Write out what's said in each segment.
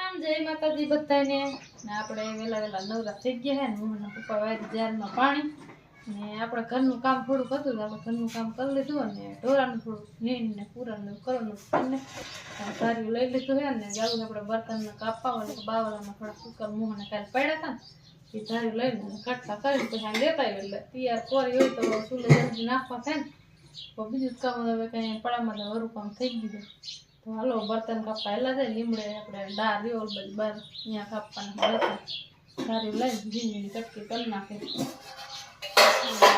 રામ જય માતાજી બધાને ને આપણે વેલા વેલા નવરા થઈ ગયા હે ને મોહનના પપ્પા વાળી જારમાં પાણી ને આપણે ઘરનું કામ થોડુંક હતું તો આપણે ઘરનું કામ કરી લીધું અને ઢોરાનું થોડુંક નીણ ને પૂરાનું કરવાનું કરીને સારી લઈ લીધું હે ને જાવું આપણે બર્તનને કાપવા હોય તો બાવળામાં થોડા કુકર મોહને કાલે પડ્યા હતા ને એ ધારી લઈને કટકા કરીને પછી આ લેતા આવ્યો એટલે તૈયાર કરી હોય તો ચૂલે જલ્દી નાખવા થાય ને તો બીજું કામ હવે કંઈ પડામાં વરું કામ થઈ ગયું તો હાલો બર્તન કાપવા હેલા જાય લીમડે આપણે દાળ રેવલ બધી બહાર ત્યાં કાપવાના બર્તન સારી લઈને ઝીણી કટકી કરી નાખે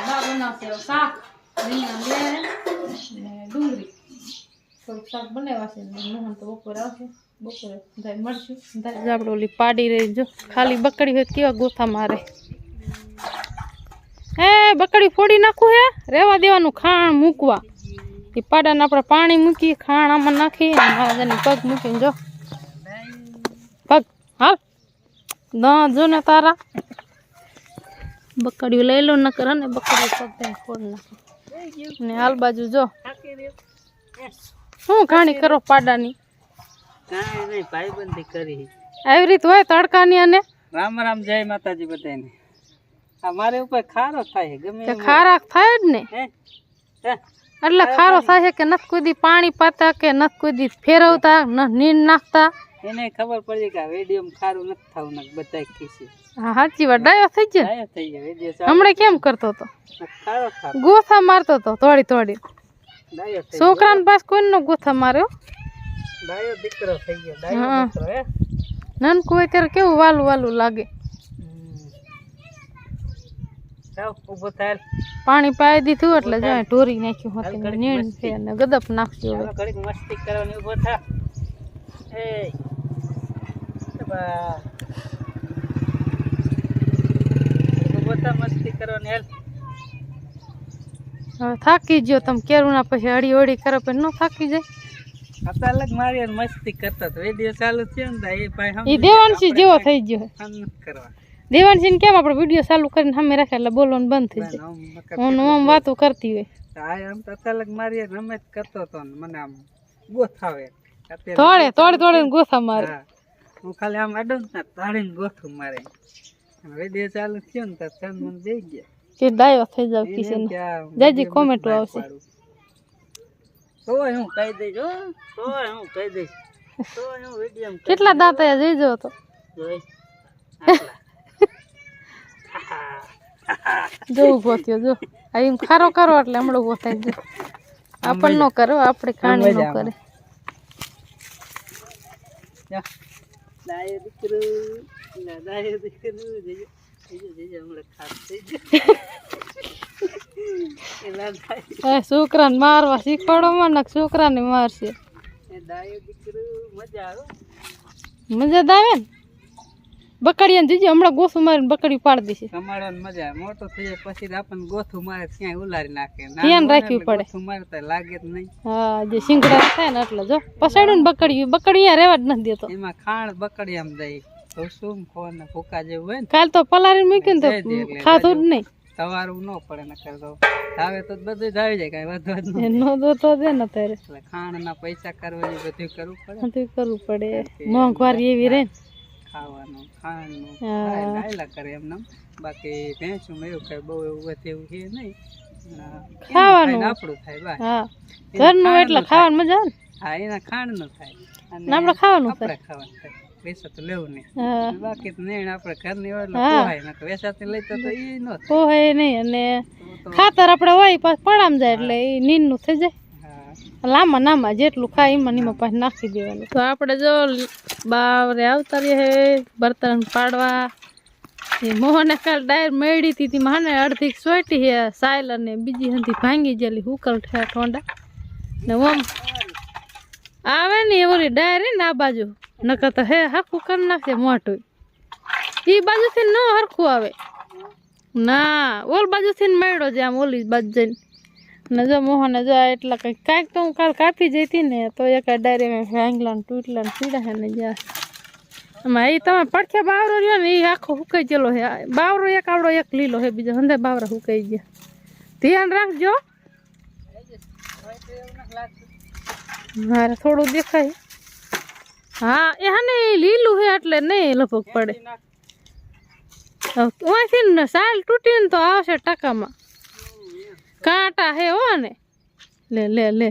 બા બનાવશે શાક રીંગણા બે ને ડુંગળી થોડુંક શાક બનાવશે ને મોહન તો બપોરે આવશે બપોરે જાય મળશું આપણે ઓલી પાડી રહી જો ખાલી બકડી હોય કેવા ગોથા મારે હે બકડી ફોડી નાખું હે રેવા દેવાનું ખાણ મૂકવા એ પાડાને આપણે પાણી મૂકી ખાણ આમાં નાખી મહારાજાની પગ મૂકીને જો પગ હાલ ના જો ને તારા બકડીઓ લઈ લો ન કરે ને બકડીઓ પગ ફોડ નાખે ને હાલ બાજુ જો શું ઘાણી કરો પાડાની કાંઈ નહીં ભાઈબંધી કરી આવી રીત હોય તડકાની અને રામ રામ જય માતાજી બધાને આ મારે ઉપર ખારો થાય ગમે ખારા થાય જ ને હે એટલે ખારો થાય કે નથી કોઈ દી પાણી પાતા કે નથી કોઈ દી ફેરવતા ન નીંદ નાખતા એને ખબર પડી કે વેડિયમ ખારું નથી થવું ને બધા ખીસી હા સાચી વાત ડાયો થઈ ગયો ડાયો થઈ ગયો વેડિયો હમણાં કેમ કરતો હતો ખારો થાવ ગોથા મારતો હતો થોડી થોડી ડાયો થઈ છોકરાને પાસ કોઈનો ગોથા માર્યો ડાયો દીકરો થઈ ગયો ડાયો દીકરો હે નાનકું હોય ત્યારે કેવું વાલું વાલું લાગે ઉભો થાય પાણી પાઈ દીધું એટલે જો ઢોરી નાખ્યું હોતી નીણ છે ને ગદપ નાખશું હવે ઘડીક મસ્તી કરવાની ઉભો થા એ બા ઉભો થા મસ્તી કરવાની હેલ હવે થાકી ગયો તમે કેરું ના પછી હળી હળી કરો પછી ન થાકી જાય આપણે અલગ મારી મસ્તી કરતા તો વિડિયો ચાલુ થયો ને એ ભાઈ હમ એ દેવાંશી જેવો થઈ ગયો હમ કરવા દેવાંશી કેમ આપણે વિડીયો ચાલુ કરીને સામે રાખે એટલે બોલવાનું બંધ થઈ જાય હું આમ વાતો કરતી હોય આમ તો અલગ મારી રમત કરતો હતો ને મને આમ ગોથાવે થોડે ગોથા મારે હું ખાલી આમ અડું ને તાળીને ગોથું મારે વિડીયો ચાલુ થયો ને તો ચંદ મને દઈ ગયા કે ડાયો થઈ જાવ કિશન જાજી કોમેન્ટ આવશે તોય હું કહી દઈશ તોય હું કહી દઈશ તોય હું વિડીયો કેટલા દાંત જઈ જો તો જો ઉભો થયો જો એમ ખારો કરો એટલે હમણાં ઉભો થાય જો આપણ ન કરો આપણે ખાણી ન કરે દાયો દીકરું હમણાં ખાસ થઈ જાય છોકરાને મારવા શીખવાડો માં ને છોકરાને મારશે દાયો દીકરું મજા આવે મજા જ આવે ને બકડીયા જીજે હમણાં ગોથું મારીને બકડી પાડી દેશે કમાડવાની મજા મોટો થઈ જાય પછી આપણને ગોથું મારે ક્યાંય ઉલારી નાખે ધ્યાન રાખવી પડે ગોથું મારે તો લાગે જ નહીં હા જે સિંગડા થાય ને એટલે જો પસાડ્યું ને બકડીયા રહેવા જ નથી દેતો એમાં ખાણ બકડી આમ જાય તો શું ખોને ભૂકા જેવું હોય ને કાલ તો પલારી મૂક્યું ને તો ખાધું જ નહીં સવારું ન પડે ને કરતો આવે તો બધું જ આવી જાય કઈ વધવા જ નો દો તો દે ને તારે એટલે ખાણ ના પૈસા કરવા બધું કરવું પડે મોંઘવારી એવી રહે ખાવાનું ખાવાનું લાયલા કરે એમને બાકી ભેંસું એવું કઈ બહુ એવું એવું છે નહીં ખાવાનું આપણું થાય બા હા ઘરનું એટલે ખાવાનું મજા આવે હા એના ખાંડ નું થાય ને આપણે ખાવાનું આપણે ખાવાનું થાય વેસા તો લેવું નહીં બાકી તો નહીં આપણે ઘરની હોય એટલે પોહાય ને વેસાથી લઈ તો એ ન પોહાય નહીં અને ખાતર આપણે હોય પાછું પડામ જાય એટલે એ નીંદનું થઈ જાય લાંબા નામાં જેટલું ખાય એમાં નીમાં પાછી નાખી દેવાનું તો આપણે જો બાવરે આવતા રહીએ બર્તન પાડવા એ મોહને કાલ ડાયર મેળી હતી માને અડધી સોટી હે સાયલ અને બીજી હતી ભાંગી ગયેલી હુકલ ઠોંડા ને ઓમ આવે ને ઓલી ડાયર ને આ બાજુ નકર તો હે હરખું કરી નાખશે મોટું એ બાજુથી ન હરખું આવે ના ઓલ બાજુથી મેળ્યો છે આમ ઓલી બાજુ જઈને ને જો મોહને જો એટલા કાંઈક તો હું કાલ કાપી જઈતી ને તો એક ડાયરેક્ટ ભાંગલા ને તૂટલા ને પીડા છે ને જ્યાં એમાં એ તમે પડખે બાવરો રહ્યો ને એ આખો હુકાઈ ગયેલો છે બાવરો એક આવડો એક લીલો છે બીજો હંધે બાવરા હુકાઈ ગયા ધ્યાન રાખજો મારે થોડું દેખાય હા એ હા ને લીલું છે એટલે નહીં લગભગ પડે. ઓથી ને સાલ તૂટીને તો આવશે ટકામાં. કાંટા હે હો ને. લે લે લે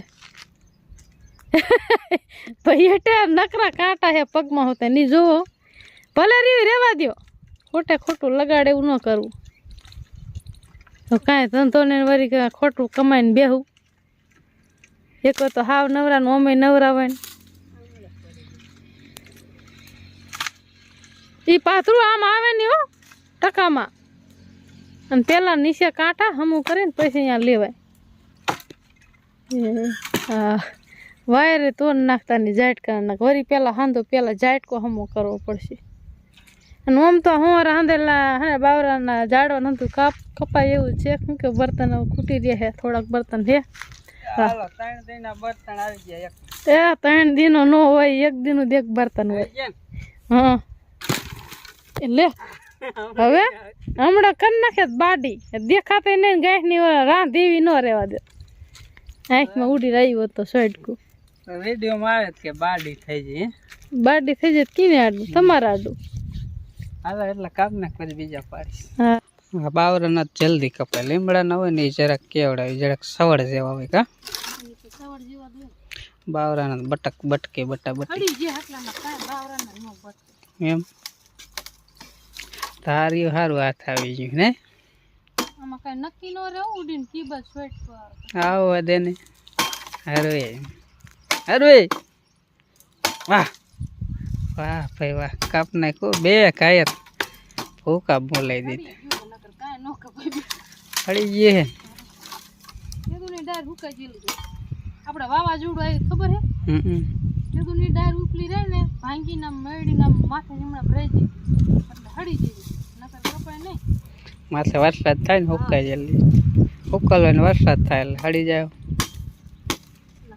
ભાઈ એટલે નકરા કાંટા હે પગમાં હોતા નહીં જોવો. ભલે રીવી રેવા દો, ખોટે ખોટું લગાડે એવું ન કરવું. તો કાંઈ ધંધો ને વળી ખોટું કમાઈને બેહું. એક તો હાવ નવરા ને ઓમે નવરા હોય ને એ પાથરું આમ આવે ને હો ટકામાં. અને પેલા નીચે કાંટા હમું કરીને પછી અહીંયા લેવાય. હા વાયરે તો નાખતા ની ઝાટકા નાખ વળી પેલા હાંધો પેલા ઝાટકો હમો કરવો પડશે. અને આમ તો હું રાંધેલા હે બાવરાના ઝાડવા નતું કપાય એવું છે. શું કે બર્તન ખૂટી રહ્યા હે થોડાક બર્તન હે. હાલો 3 દિનના બર્તન આવી ગયા. એ 3 દિનો નો હોય, એક દિનનું એક બર્તન હોય. હા લે હવે હમણાં કરી નાખે બાડી દેખાતા નહીં. ગાય ની રાંધીવી ન રહેવા દે. આંખમાં ઉડી રહ્યું તો સડકું વિડીયોમાં આવે કે બાડી થઈ જાય. બાડી થઈ જાય કીને આડું તમારા આડું. હાલો એટલે કાપ નાખ પછી બીજા પાડીશ. હા બાવરાના જલ્દી કપાય. લીમડા ના હોય ને એ જરાક કેવડાવે, જરાક સવડ જેવા હોય. કા બાવરાના બટક બટકે બટા બટકે એમ તારી હારું હાથ આવી ગયું ને. આમાં કઈ નક્કી નો રહે ઉડીને કી બસ સ્વેટ આવો દે ને. હરવે હરવે વાહ વાહ ભાઈ વાહ. કાપ નાખો બે કાયર ભૂકા બોલાવી દીધી. ફળી ગયે આપડે વાવાઝોડું આવ્યું ખબર હે. કેદુની ડાયર ઉપલી રહે ને ભાંગી ના મેળી ના માથે હમણાં ભરાઈ જાય એટલે હળી જાય. નકર કપાય નહીં. માથે વરસાદ થાય ને હુકાય જલ્દી. હુકલવા ને વરસાદ થાય એટલે હળી જાય.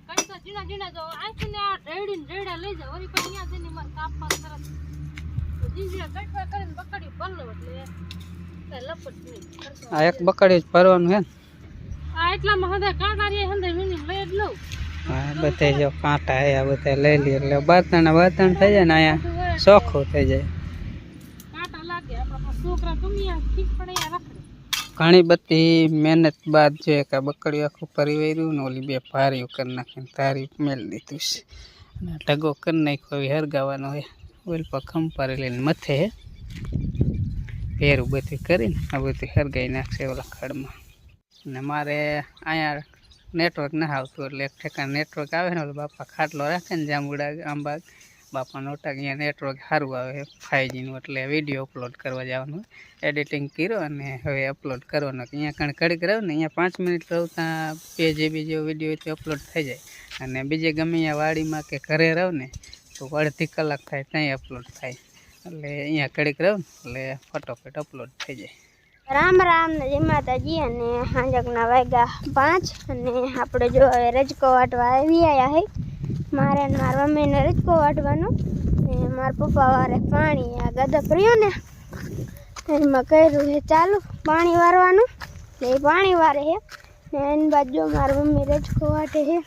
કઈ તો ઝીણા ઝીણા જો આંખને આ ઢેડીને ઢેડા લઈ જાય વળી પછી અહીંયા જઈને મારે કાપવા તરત જીંજીરા ગટવા કરીને બકડી ભરલો એટલે કઈ લપટ નહીં. આ એક બકડી જ ભરવાનું હે ને. આ એટલામાં હંધે કાંટા રે હંધે વીણી લઈ જ લઉં. હા બધે જો કાંટા હે આ બધા લઈ લે એટલે બર્તન થઈ જાય ને અહીંયા ચોખ્ખું થઈ જાય. કાંટા લાગે આપણા છોકરા ગમ્યા ઠીક પડે રખડે. ઘણી બધી મહેનત બાદ જો એક બકડી આખું પરિવાર્યું ને ઓલી બે ભારીઓ કરી નાખીને તારી મેળ દીધું છે. અને ઢગો કરી નાખ્યો હરગાવાનો હોય. ઓલ પર ખંપારી લઈને મથે હે ભેરું બધું કરીને આ બધું હરગાઈ નાખશે ઓલા ખડમાં. ને મારે અહીંયા નેટવર્ક ના આવતું એટલે એક ઠેકાણ નેટવર્ક આવે ને ઓલો બાપા ખાટલો રાખે ને જાંબુડા આંબા બાપાનો ઓટા અહીંયા નેટવર્ક સારું આવે 5Gનું. એટલે વિડીયો અપલોડ કરવા જવાનું એડિટિંગ કર્યો અને હવે અપલોડ કરવાનો. અહીંયા કણ કડીક રહું ને અહીંયા 5 મિનિટ રહું ત્યાં 2 GB જેવો વિડીયો તો અપલોડ થઈ જાય. અને બીજે ગમે અહીંયા વાડીમાં કે ઘરે રહું ને તો અડધી કલાક થાય ત્યાં અપલોડ થાય. એટલે અહીંયા કડીક રહું ને એટલે ફટોફટ અપલોડ થઈ જાય. રામ રામ ને જય માતાજી. અને હાંજકના વાગ્યા 5 અને આપણે જો હવે રજકો વાટવા આવી આવ્યા હે. મારે ને મારા મમ્મીને રજકો વાટવાનું ને મારા પપ્પા વારે પાણી આ ગદપ રહ્યો ને એમાં કર્યું છે ચાલુ પાણી વારવાનું. ને એ પાણી વારે છે ને એની બાજુ જો મારા મમ્મી રજકો વાટે છે.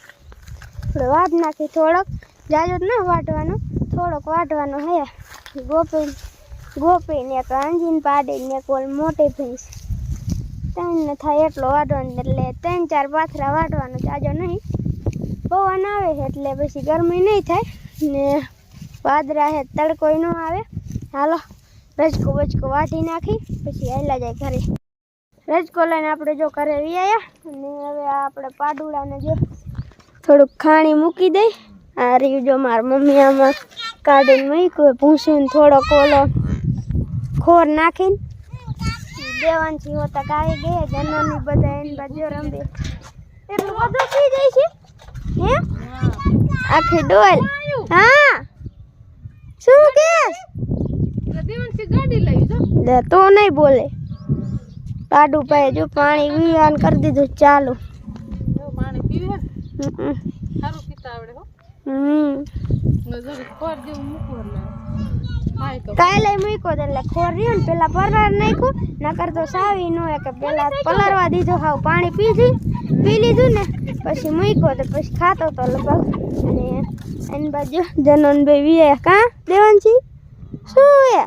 આપણે વાટ નાખી થોડોક જાજો ના વાટવાનો, થોડોક વાટવાનો હે. ગોપીને એક આંજીને પાડીને એક ઓલ મોટી ભેંસ 3 થાય એટલો વાટવાનો. એટલે 3-4 પાથરા વાટવાનો, જાજો નહીં. પવન આવે છે એટલે પછી ગરમી નહીં થાય ને વાદરા છે તડકોય ન આવે. હાલો રજકો બચકો વાટી નાખી પછી હાલ્યા જાય ઘરે. રજકો લઈને આપણે જો ઘરે વ્યાયા અને હવે આપણે પાડુડાને જો થોડુંક ખાણી મૂકી દઈ. આ રહ્યું જો મારા મમ્મી આમાં કાઢીને મૂક્યું ભૂસીને થોડોક ઓલો ખોર નાખીને દેવાનથી હોતા કાઢી ગયા. જનાની બધા એની બાજુ રંબે એટલું બધું થઈ જાય છે હે આખી ડોલ. હા શું કેસ દેવાનથી ગાડી લઈ જો લે તો નહીં બોલે. પાડું પાય જો પાણી પીવાનું કરી દીધું ચાલુ. પાણી પીવે સારું પીતા આવડે હો. ખોર જેવું મૂકવું કાલે મૂક્યો એટલે ખોર રહ્યો ને પેલા પરાર નાખ્યું નકર તો સાવી ન હોય કે પેલા પલારવા દીધો. હાવ પાણી પી લીધું ને પછી મૂક્યો તો પછી ખાતો તો લગભગ અને એની બાજુ જનનભાઈ વીએ કા દેવાનસી શું હે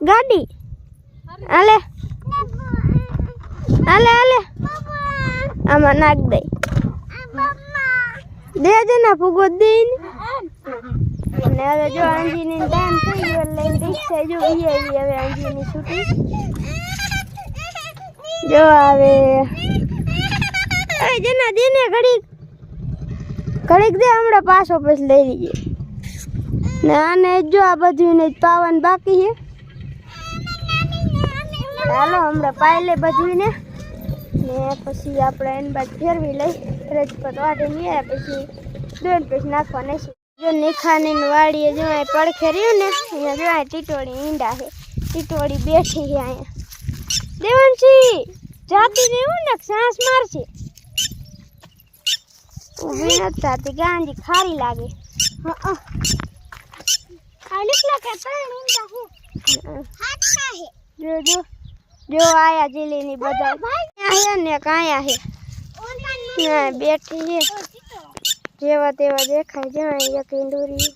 ગાડી હાલે હાલે હાલે આમાં નાખ દે જના ફૂગો દે અને હવે જો આંજીની ટાઈમ થઈ ગયો એટલે રિક્ષા જો વીએ હવે આંજીની છૂટી જો આવે એ જના દેને ઘડીક દે હમણાં પાછો પછી લઈ લઈએ ને આને જો આ બધું ને પાવાનું બાકી છે ચાલો હમણાં પાઈ લે બધું ને પછી આપણે એની બાદ ફેરવી લઈ રજપત વાટે નહીં પછી દોડ પછી નાખવા નહીં જો નિખાની વાડીએ જો પડખે રહ્યું ને અહીંયા જો ટીટોળી ઈંડા છે ટીટોળી બેઠી છે અહીંયા દેવાંશી જાતી રહેવું ને સાસ મારશે ઊભી નથી થતી ગાંજી ખારી લાગે જો જો જો આયા જીલીની બધા આયા ને કાયા હે ના બેઠી છે જેવા તેવા દેખાય જાય એક ઈંડુરી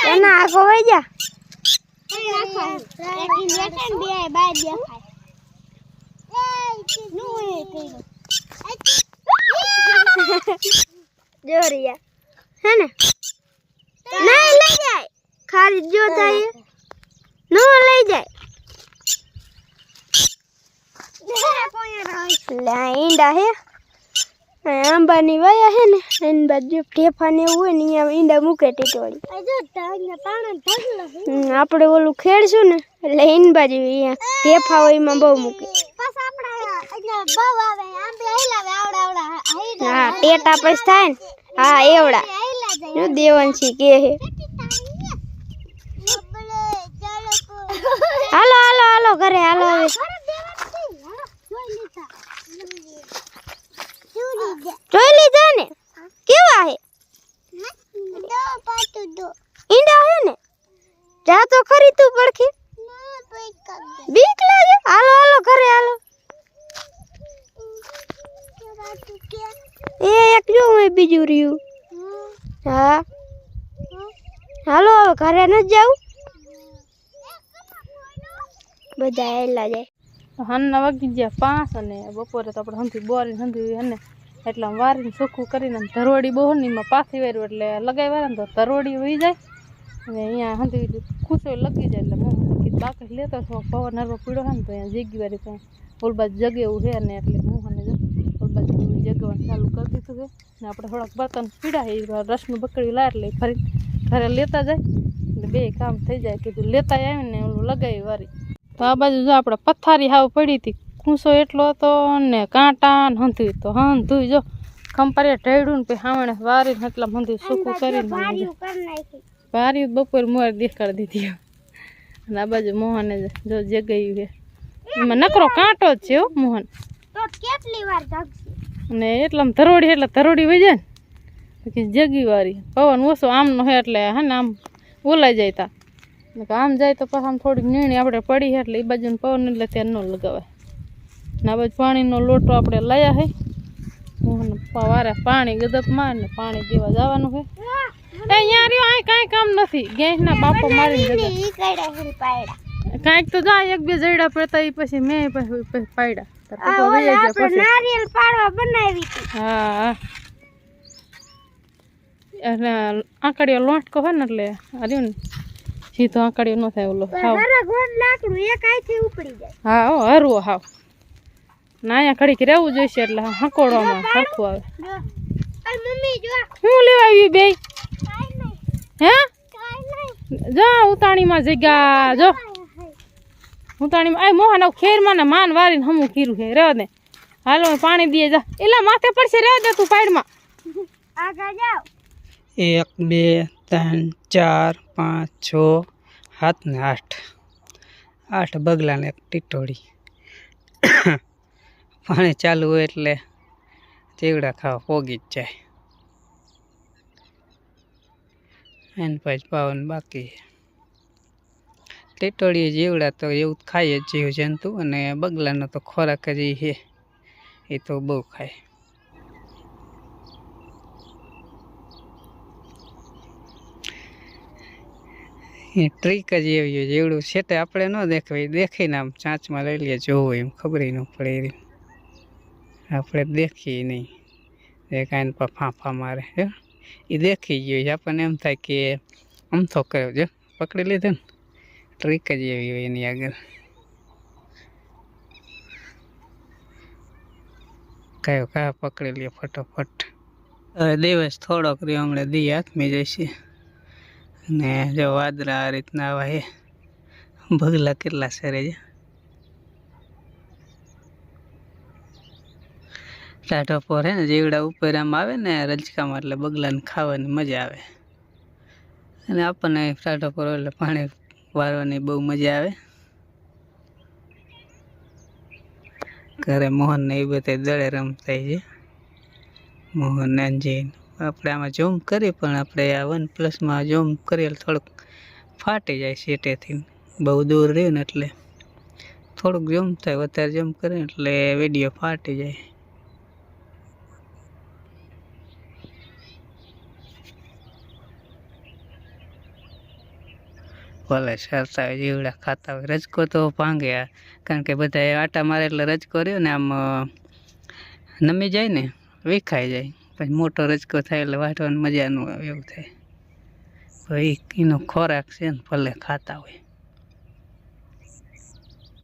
એના આખો વઈ જા જોરિયા હે ને નહીં લઈ જાય ખાલી જો થાય નો લઈ જાય ઈંડા હે આંબાની વયા હે ને એની બાજુ ઠેફા ને એવું હોય ને અહીંયા ઈંડા મૂકે ટીટોળી આપણે ઓલું ખેડશું ને એટલે એની બાજુ અહીંયા ઠેફા હોય એમાં બહુ મૂકે હા ટેટા પછી થાય ને હા એવડા દેવાંશી કે હે હાલો હાલો હાલો ઘરે હાલો હવે જોઈ લીધા ને કેવા હે ઈંડા હે ને જા તો ખરી તું પડખે બીક લાગે હાલો હાલો ઘરે હાલો એ એક જો બીજું રહ્યું હા હાલો હવે ઘરે ન જાવ બધા એલા જાય હનના વાગી ગયા 5 અને બપોરે તો આપણે હંથી બોરી હંધી હને એટલે વારીને ચોખ્ખું કરીને ધરોડી બહુ ને એમાં પાછી વાર્યું એટલે લગાવી વારે ને તો ધરોડી વહી જાય અને અહીંયા હંધી ખુશો લગી જાય એટલે મોહન કીધું બાકી લેતો છો પવન નરવો પીળો હોય ને તો અહીંયા જેગી વારી ત્યાં ઓલ બાજુ જગે એવું છે ને એટલે મોહને જો ઓલ બાજુ જગવાનું ચાલુ કરી દીધું છે ને આપણે થોડાક બર્તન પીડા છે રસનું બકડી લાય એટલે ફરી ઘરે લેતા જાય એટલે બે કામ થઈ જાય કીધું લેતા આવે ને ઓલું લગાવી વારી તો આ બાજુ જો આપણે પથારી હાવ પડી હતી ખૂંસો એટલો હતો ને કાંટા ને હંધું તો હંધું જો ખંપારી ઢેડું ને પછી હાવણે વારીને એટલા હંધું સૂકું કરીને વારી બપોર મોર દેખાડી દીધી અને આ બાજુ મોહને જો જગાયું છે એમાં નકરો કાંટો જ છે હો મોહન કેટલી વાર અને એટલામાં ધરોડી એટલે ધરોડી વહી જાય ને પછી જગી વારી પવન ઓછો આમનો હે એટલે હે ને આમ ઓલાઈ જાય તા આમ જાય તો પછી આમ થોડીક નીણી આપણે પડી છે એટલે એ બાજુને પવન એટલે ત્યાં ન લગાવાય ને આ બાજુ પાણીનો લોટો આપણે લાયા છે મોહન વારે પાણી ગદપ માર ને પાણી દેવા જવાનું છે અહીંયા રહ્યો અહીં કાંઈ કામ નથી ગેસના બાપો મારીને કાંઈક તો જાય 1-2 જઈડા પડતા એ પછી મેં પછી પાડ્યા નારિયેળ પાડવા બનાવી હા એટલે આંકડીઓ લોટકો હોય ને એટલે હર્યું ને સીધો આંકડીઓ ન થાય ઓલો હાવ લાકડું એક આઈથી ઉપડી જાય હા હો હરવો હાવ ના અહીંયા ઘડીક રહેવું જોઈશે એટલે હકોડવામાં સરખું આવે મમ્મી જો હું લેવા આવી બે હે જા ઉતાણીમાં જગ્યા જો ઉતાણીમાં આ મોહન ખેરમાં ને માન વારીને હમું કીરું છે રહેવા દે હાલો પાણી દે જા એલા માથે પડશે રહેવા દે તું પાડમાં આગળ જાવ 1 2 3 4 5 6 7 ને 8 બગલા ને એક ટીટોળી પાણી ચાલુ હોય એટલે ચેવડા ખાવા પોગી જ જાય એને પછી પાવન બાકી ટીટોળી જેવડા તો એવું ખાય જ જીવજંતુ અને બગલાનો તો ખોરાક જ છે એ તો બહુ ખાય એ ટ્રીક જ એવી હોય જેવડું છેટે આપણે ન દેખાય દેખીને આમ ચાંચમાં લઈ લઈએ જોવું એમ ખબર ન પડે એવી આપણે દેખીએ નહીં એ કાંઈ પર ફાંફા મારે હે એ દેખી ગયો આપણને એમ થાય કે અમથો કર્યો જો પકડી લીધો ને ટ્રીક જ એવી હોય એની આગળ કયો કા પકડી લે ફટોફટ હવે દિવસ થોડોક રહ્યો હમણાં દી હાથમી જશે અને જો વાદળા આ રીતના આવા હે બગલા કેટલા સરે છે ટાઢો પર હે ને જીવડા ઉપર આમ આવે ને રજકામાં એટલે બગલાને ખાવાની મજા આવે અને આપણને ટાઢો પર એટલે પાણી વારવાની બહુ મજા આવે ઘરે મોહન ને એ બધા દળે રમતા છે મોહન ને અંજીન આપણે આમાં ઝૂમ કરીએ પણ આપણે આ OnePlusમાં ઝૂમ કરીએ થોડુંક ફાટી જાય સેટેથી બહુ દૂર રહ્યું ને એટલે થોડુંક ઝૂમ થાય વધારે ઝૂમ કરીએ એટલે વિડીયો ફાટી જાય ભલે સરતા હોય જીવડા ખાતા હોય રજકો તો ભાંગે કારણ કે બધા આટા મારે એટલે રજકો રહ્યો ને આમ નમી જાય ને વિખાઈ જાય પછી મોટો રજકો થાય એટલે વાટવાની મજા ન આવે એવું થાય તો એનો ખોરાક છે ને ભલે ખાતા હોય